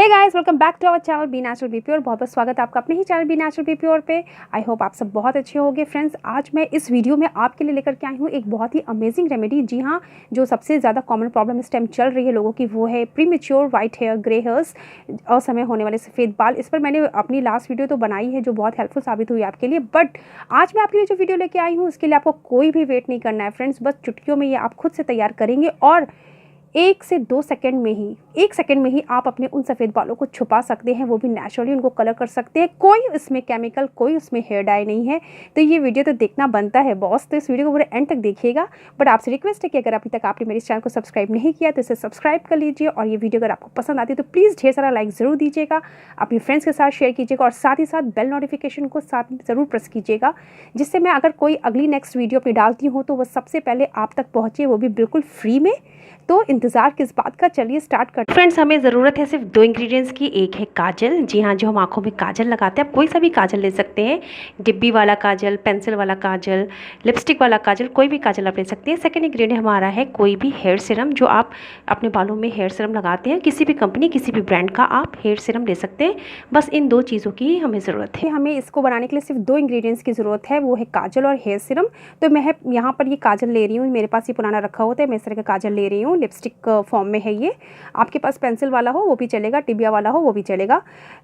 Hey guys, welcome back to our channel be natural be pure. बहुत बहुत स्वागत है आपका अपने ही channel be natural be pure पे। आई होप आप सब बहुत अच्छे होंगे। फ्रेंड्स, आज मैं इस वीडियो में आपके लिए लेकर के आई हूँ एक बहुत ही अमेजिंग रेमेडी। जी हाँ, जो सबसे ज़्यादा कॉमन प्रॉब्लम इस टाइम चल रही है लोगों की, वो है premature white hair, grey hairs, असमय होने वाले सफ़ेद बाल। इस पर मैंने अपनी लास्ट वीडियो तो बनाई है जो बहुत हेल्पफुल साबित हुई आपके लिए। बट आज मैं आपके लिए जो वीडियो लेके आई हूँ उसके लिए आपको कोई भी वेट नहीं करना है फ्रेंड्स। बस चुटकियों में ये आप खुद से तैयार करेंगे और 1 से 2 सेकंड में ही, 1 सेकंड में ही आप अपने उन सफ़ेद बालों को छुपा सकते हैं, वो भी नेचुरली उनको कलर कर सकते हैं। कोई उसमें केमिकल, कोई उसमें हेयर डाई नहीं है। तो ये वीडियो तो देखना बनता है बॉस, तो इस वीडियो को पूरे एंड तक देखिएगा। बट आपसे रिक्वेस्ट है कि अगर अभी तक आपने मेरे चैनल को सब्सक्राइब नहीं किया तो इसे सब्सक्राइब कर लीजिए। और ये वीडियो अगर आपको पसंद आती है तो प्लीज़ ढेर सारा लाइक ज़रूर दीजिएगा, अपने फ्रेंड्स के साथ शेयर कीजिएगा और साथ ही साथ बेल नोटिफिकेशन को साथ में ज़रूर प्रेस कीजिएगा, जिससे मैं अगर कोई अगली नेक्स्ट वीडियो अपनी डालती हूँ तो वो सबसे पहले आप तक पहुँचे, वो भी बिल्कुल फ्री में। तो इंतज़ार किस बात का, चलिए स्टार्ट करते हैं। फ्रेंड्स, हमें ज़रूरत है सिर्फ 2 इंग्रेडिएंट्स की। एक है काजल, जी हाँ, जो हम आँखों में काजल लगाते हैं। आप कोई सा भी काजल ले सकते हैं, डिब्बी वाला काजल, पेंसिल वाला काजल, लिपस्टिक वाला काजल, कोई भी काजल आप ले सकते हैं। सेकंड इंग्रेडिएंट हमारा है कोई भी हेयर सीरम, जो आप अपने बालों में हेयर सीरम लगाते हैं, किसी भी कंपनी, किसी भी ब्रांड का आप हेयर सीरम ले सकते हैं। बस इन 2 चीज़ों की हमें ज़रूरत है। हमें इसको बनाने के लिए सिर्फ 2 इंग्रेडिएंट्स की ज़रूरत है, वो है काजल और हेयर सीरम। तो मैं यहाँ पर ये काजल ले रही हूँ, मेरे पास ये पुराना रखा होता है, मैं इस तरह का काजल ले रही हूँ, लिपस्टिक फॉर्म में है ये। आपके पास पेंसिल वाला हो वो भी चलेगा, टिबिया वाला हो वो भी चलेगा।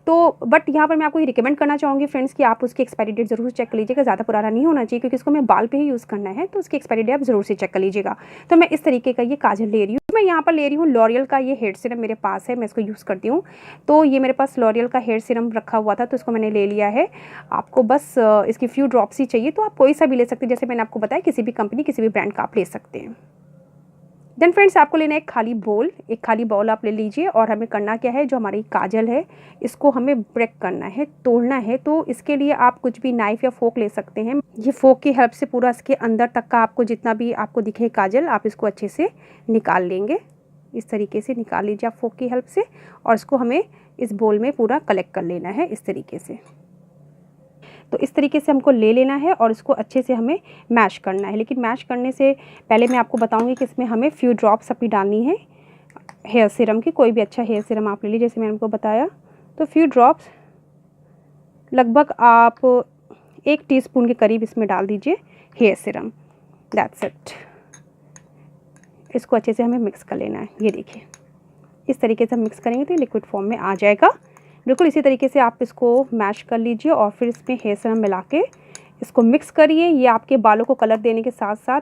तो बट यहाँ पर मैं आपको ये रिकमेंड करना चाहूँगी फ्रेंड्स कि आप उसकी एक्सपायरी डेट ज़रूर चेक कर लीजिएगा। ज़्यादा पुराना नहीं होना चाहिए, क्योंकि इसको मैं बाल पे ही यूज़ करना है, तो उसकी एक्सपायरी डेट आप ज़रूर से चेक कर लीजिएगा। तो मैं इस तरीके का ये काजल ले रही हूँ। मैं यहाँ पर ले रही हूँ लॉरियल का ये हेयर सीरम, मेरे पास है, मैं इसको यूज़ करती हूँ। तो ये मेरे पास लॉरियल का हेयर सीरम रखा हुआ था, तो इसको मैंने ले लिया है। आपको बस इसकी फ्यू ड्रॉप्स ही चाहिए, तो आप कोई सा भी ले सकते हैं। जैसे मैंने आपको बताया, किसी भी कंपनी, किसी भी ब्रांड का आप ले सकते हैं। देन फ्रेंड्स, आपको लेना है एक खाली बाउल आप ले लीजिए। और हमें करना क्या है, जो हमारी काजल है इसको हमें ब्रेक करना है, तोड़ना है। तो इसके लिए आप कुछ भी नाइफ़ या फोक ले सकते हैं। ये फोक की हेल्प से पूरा इसके अंदर तक का आपको जितना भी आपको दिखे काजल, आप इसको अच्छे से निकाल लेंगे। इस तरीके से निकाल लीजिए आप फोक की हेल्प से, और इसको हमें इस बोल में पूरा कलेक्ट कर लेना है इस तरीके से। तो इस तरीके से हमको ले लेना है और इसको अच्छे से हमें मैश करना है। लेकिन मैश करने से पहले मैं आपको बताऊंगी कि इसमें हमें फ्यू ड्रॉप्स अपनी डालनी है हेयर सीरम की। कोई भी अच्छा हेयर सीरम आप ले लीजिए, जैसे मैंने आपको बताया। तो फ्यू ड्रॉप्स, लगभग आप 1 टीस्पून के करीब इसमें डाल दीजिए हेयर सीरम। That's it. इसको अच्छे से हमें मिक्स कर लेना है। ये देखिए, इस तरीके से हम मिक्स करेंगे तो ये लिक्विड फॉर्म में आ जाएगा। बिल्कुल इसी तरीके से आप इसको मैश कर लीजिए और फिर इसमें हेयर सीरम मिला के इसको मिक्स करिए। ये आपके बालों को कलर देने के साथ साथ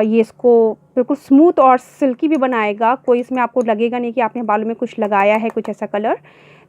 ये इसको बिल्कुल स्मूथ और सिल्की भी बनाएगा। कोई इसमें आपको लगेगा नहीं कि आपने बालों में कुछ लगाया है, कुछ ऐसा कलर।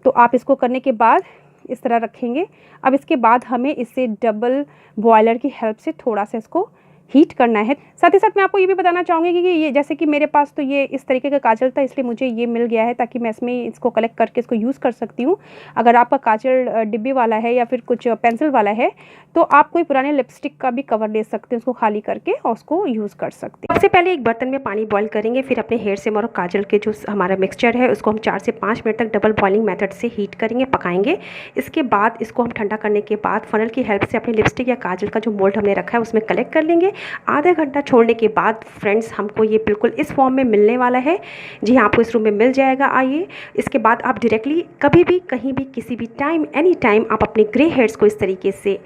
तो आप इसको करने के बाद इस तरह रखेंगे। अब इसके बाद हमें इसे डबल बॉयलर की हेल्प से थोड़ा सा इसको हीट करना है। साथ ही साथ मैं आपको ये भी बताना चाहूँगी कि ये, जैसे कि मेरे पास तो ये इस तरीके का काजल था, इसलिए मुझे ये मिल गया है, ताकि मैं इसमें इसको कलेक्ट करके इसको यूज़ कर सकती हूँ। अगर आपका काजल डिब्बी वाला है या फिर कुछ पेंसिल वाला है, तो आप कोई पुराने लिपस्टिक का भी कवर ले सकते हैं, उसको खाली करके और उसको यूज़ कर सकते हैं। सबसे पहले एक बर्तन में पानी बॉयल करेंगे, फिर अपने हेयर सीरम और काजल के जो हमारा मिक्सचर है उसको हम 4 से 5 मिनट तक डबल बॉइलिंग मेथड से हीट करेंगे, पकाएंगे। इसके बाद इसको हम ठंडा करने के बाद फनल की हेल्प से अपने लिपस्टिक या काजल का जो मोल्ड हमने रखा है उसमें कलेक्ट कर लेंगे। आधा घंटा छोड़ने के बाद फ्रेंड्स, हमको ये बिल्कुल इस फॉर्म में मिलने वाला है। जी हाँ, आपको इस रूम में मिल जाएगा। आइए, इसके बाद आप डायरेक्टली कभी भी, कहीं भी, किसी भी टाइम, एनी टाइम आप अपने ग्रे हेयर्स को इस तरीके से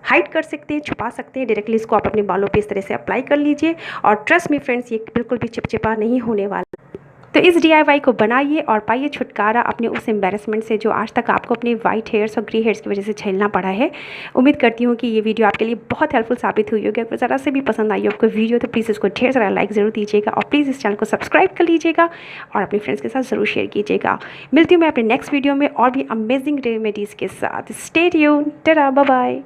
हाइड कर सकते हैं, छुपा सकते हैं। डायरेक्टली इसको आप अपने बालों पे इस तरह से अप्लाई कर लीजिए और ट्रस्ट मी फ्रेंड्स, ये बिल्कुल भी चिपचिपा नहीं होने वाला। तो इस DIY को बनाइए और पाइए छुटकारा अपने उस एम्बैरेसमेंट से जो आज तक आपको अपने वाइट हेयर्स और ग्रे हेयर्स की वजह से झेलना पड़ा है। उम्मीद करती हूँ कि ये वीडियो आपके लिए बहुत हेल्पफुल साबित हुई होगी। अगर ज़रा से भी पसंद आई हो आपको वीडियो, तो प्लीज़ इसको ढेर सारा लाइक ज़रूर दीजिएगा और प्लीज़ इस चैनल को सब्सक्राइब कर लीजिएगा और अपने फ्रेंड्स के साथ ज़रूर शेयर कीजिएगा। मिलती हूँ मैं अपने नेक्स्ट वीडियो में और भी अमेजिंग रेमेडीज़ के साथ। Stay tuned, tata, bye bye.